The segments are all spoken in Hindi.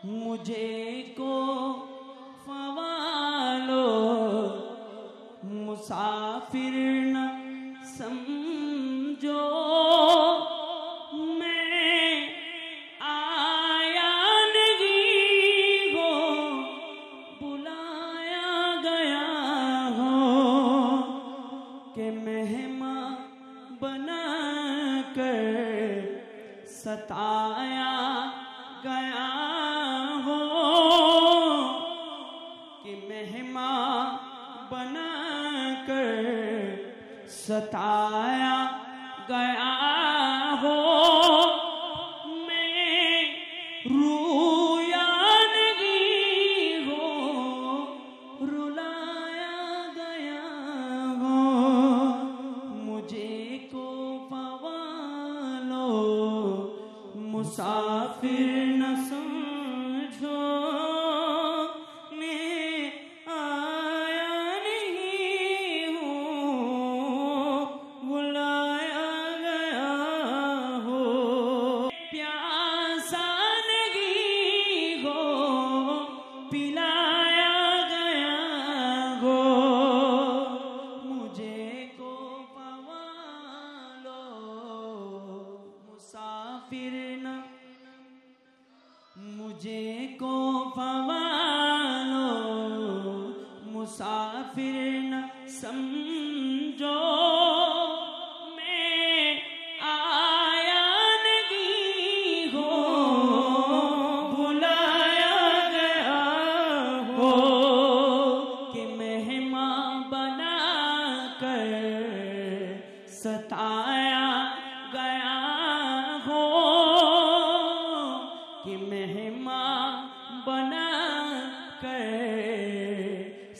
मुझे को फवालो मुसाफिर न समझो, मैं आया नहीं हो बुलाया गया हो, कि मेहमान बना कर सताया गया हो, कि मेहमान बना कर सताया गया हो, मैं रोया नहीं हो रुलाया गया हो, मुझे को पवालो मुसाफिर न समझो, मैं आया नहीं हूँ बुलाया गया हो, प्यासा नहीं हो पिलाया गया हो, मुझे को पवालो मुसाफिर न, मुझे को पवालो मुसाफिर न समझो, मैं आया नहीं हो बुलाया गया हो, कि मेहमान बना कर सताया गया हो, कि मेहमान बना कर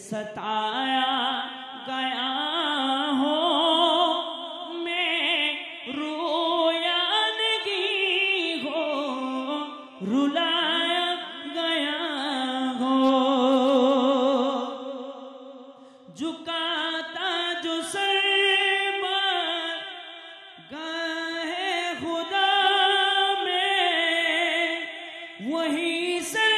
सताया गया हो, मैं रोया नहीं हो रुलाया गया हो, झुकाता जो सर गाहे खुदा में वहीं से